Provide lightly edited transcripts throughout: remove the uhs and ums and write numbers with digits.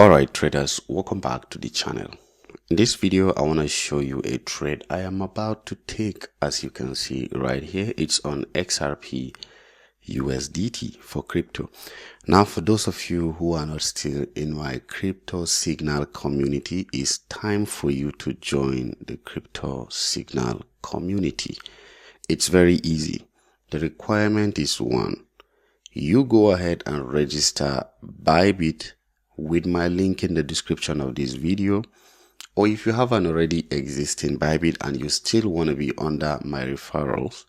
Alright traders, welcome back to the channel. In this video I want to show you a trade I am about to take. As you can see right here, it's on XRP USDT for crypto. Now for those of you who are not still in my crypto signal community, it's time for you to join the crypto signal community. It's very easy. The requirement is one. You go ahead and register Bybit with my link in the description of this video, or if you have an already existing Bybit and you still want to be under my referrals,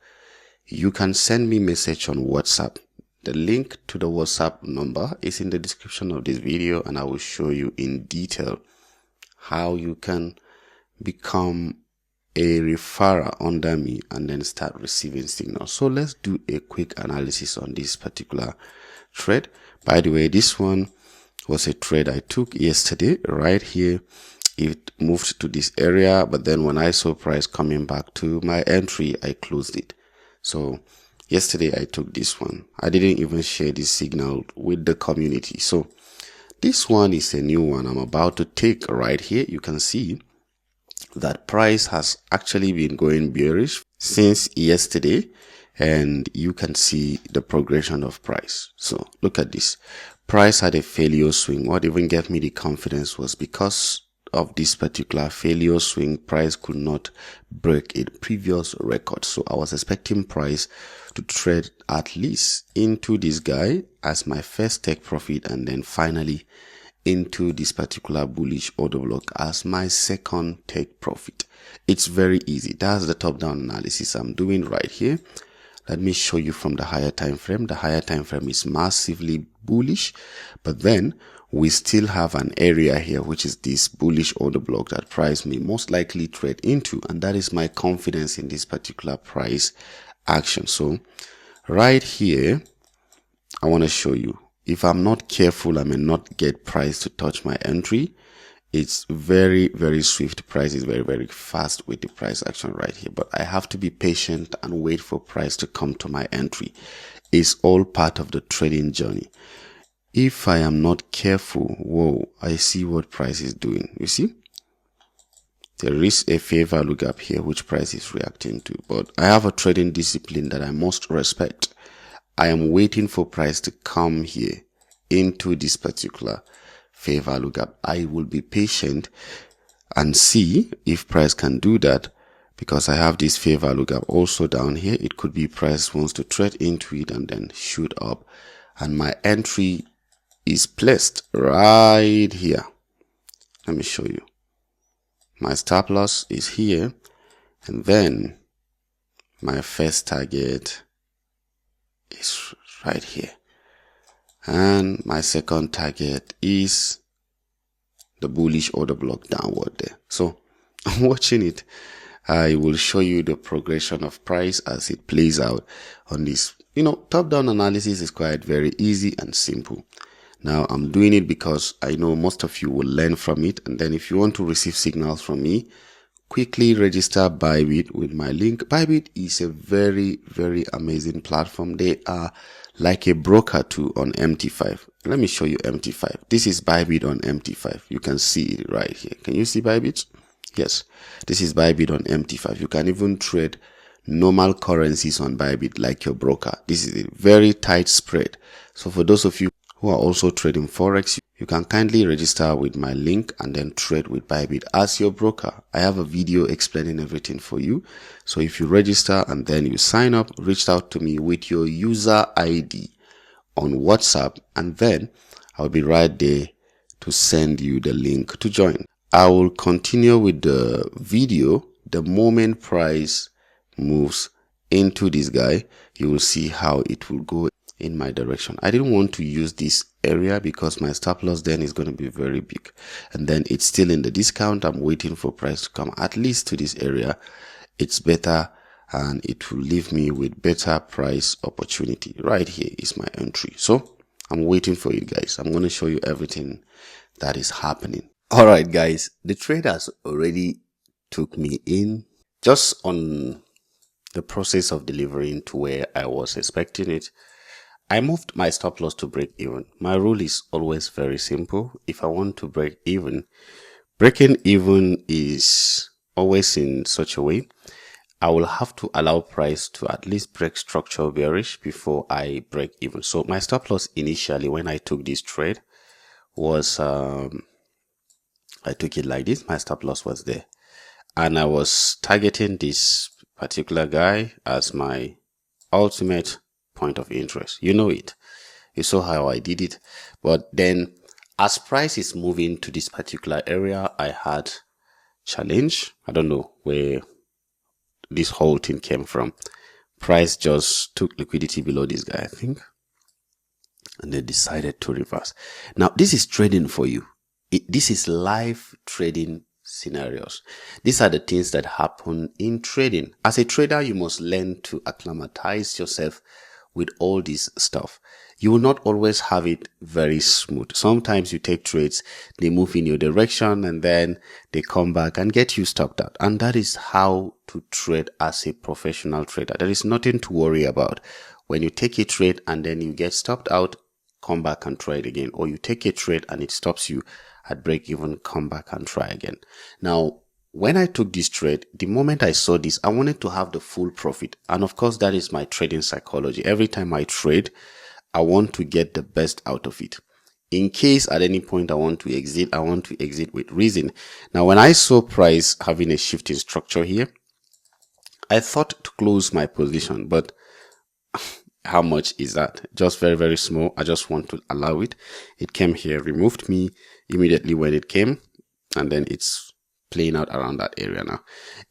you can send me a message on WhatsApp. The link to the WhatsApp number is in the description of this video, and I will show you in detail how you can become a referrer under me and then start receiving signals. So let's do a quick analysis on this particular trade. By the way, this one was a trade I took yesterday right here. It moved to this area, but then when I saw price coming back to my entry, I closed it. So yesterday I took this one. I didn't even share this signal with the community. So this one is a new one I'm about to take right here. You can see that price has actually been going bearish since yesterday, and you can see the progression of price. So look at this. Price had a failure swing. What even gave me the confidence was because of this particular failure swing, price could not break a previous record. So I was expecting price to trade at least into this guy as my first take profit, and then finally into this particular bullish order block as my second take profit. It's very easy. That's the top-down analysis I'm doing right here. Let me show you from the higher time frame. The higher time frame is massively bullish, but then we still have an area here, which is this bullish order block that price may most likely trade into, and that is my confidence in this particular price action. So right here, I want to show you, if I'm not careful, I may not get price to touch my entry. It's very, very swift. Price is very, very fast with the price action right here, but I have to be patient and wait for price to come to my entry. It's all part of the trading journey. If I am not careful, whoa, I see what price is doing. You see, there is a fair value gap here which price is reacting to, but I have a trading discipline that I must respect. I am waiting for price to come here into this particular fair value gap. I will be patient and see if price can do that, because I have this fair value gap also down here. It could be price wants to trade into it and then shoot up, and my entry is placed right here. Let me show you. My stop loss is here, and then my first target is right here, and my second target is the bullish order block downward there. So I'm watching it. I will show you the progression of price as it plays out on this. Top-down analysis is quite very easy and simple. Now I'm doing it because I know most of you will learn from it, and then if you want to receive signals from me, quickly register Bybit with my link. Bybit is a very, very amazing platform. They are like a broker too on MT5. Let me show you MT5. This is Bybit on MT5. You can see it right here. Can you see Bybit? Yes, this is Bybit on MT5. You can even trade normal currencies on Bybit like your broker. This is a very tight spread. So for those of you who are also trading Forex, you can kindly register with my link and then trade with Bybit as your broker. I have a video explaining everything for you. So if you register and then you sign up, reach out to me with your user ID on WhatsApp, and then I'll be right there to send you the link to join. I will continue with the video. The moment price moves into this guy, you will see how it will go in my direction. I didn't want to use this area because my stop loss then is going to be very big, and then it's still in the discount. I'm waiting for price to come at least to this area. It's better, and it will leave me with better price opportunity. Right here is my entry, so I'm waiting for it, guys. I'm going to show you everything that is happening. All right, guys, the traders already took me in just on the process of delivering to where I was expecting it. I moved my stop loss to break even. My rule is always very simple. If I want to break even, breaking even is always in such a way I will have to allow price to at least break structural bearish before I break even. So my stop loss initially when I took this trade was I took it like this. My stop loss was there, and I was targeting this particular guy as my ultimate point of interest. You know it. You saw how I did it. But then as price is moving to this particular area, I had challenge. I don't know where this whole thing came from. Price just took liquidity below this guy, I think, and they decided to reverse. Now, this is trading for you. This is live trading scenarios. These are the things that happen in trading. As a trader, you must learn to acclimatize yourself with all this stuff. You will not always have it very smooth. Sometimes you take trades, they move in your direction, and then they come back and get you stopped out. And that is how to trade as a professional trader. There is nothing to worry about. When you take a trade and then you get stopped out, come back and try it again. Or you take a trade and it stops you at break even, come back and try again. Now, when I took this trade, the moment I saw this, I wanted to have the full profit. And of course, that is my trading psychology. Every time I trade, I want to get the best out of it. In case at any point I want to exit with reason. Now, when I saw price having a shifting structure here, I thought to close my position, but how much is that? Just very, very small. I just want to allow it. It came here, removed me immediately when it came, and then it's playing out around that area now.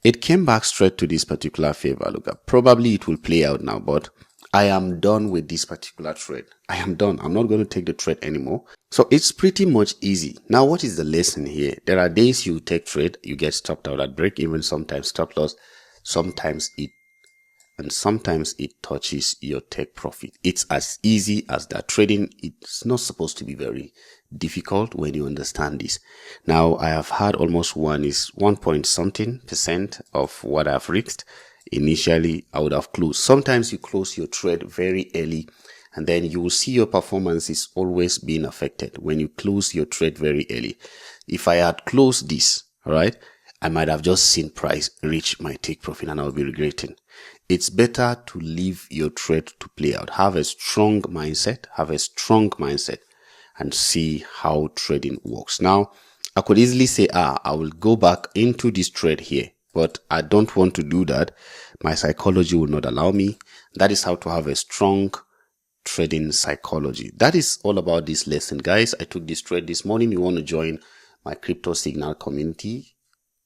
It came back straight to this particular favor lookup. Probably it will play out now, but I am done with this particular trade. I am done. I'm not going to take the trade anymore. So it's pretty much easy. Now, what is the lesson here? There are days you take trade, you get stopped out at break even, sometimes stop loss, sometimes it touches your take profit. It's as easy as that. Trading, it's not supposed to be very difficult when you understand this. Now, I have had almost 1 point something % of what I've risked. Initially, I would have closed. Sometimes you close your trade very early, and then you will see your performance is always being affected when you close your trade very early. If I had closed this, all right, I might have just seen price reach my take profit and I'll be regretting. It's better to leave your trade to play out. Have a strong mindset, and see how trading works. Now, I could easily say, I will go back into this trade here, but I don't want to do that. My psychology will not allow me. That is how to have a strong trading psychology. That is all about this lesson, guys. I took this trade this morning. You want to join my crypto signal community?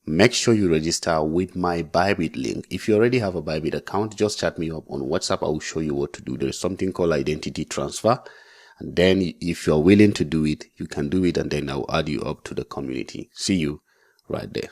Make sure you register with my Bybit link. If you already have a Bybit account, just chat me up on WhatsApp. I will show you what to do. There is something called identity transfer. And then if you're willing to do it, you can do it. And then I'll add you up to the community. See you right there.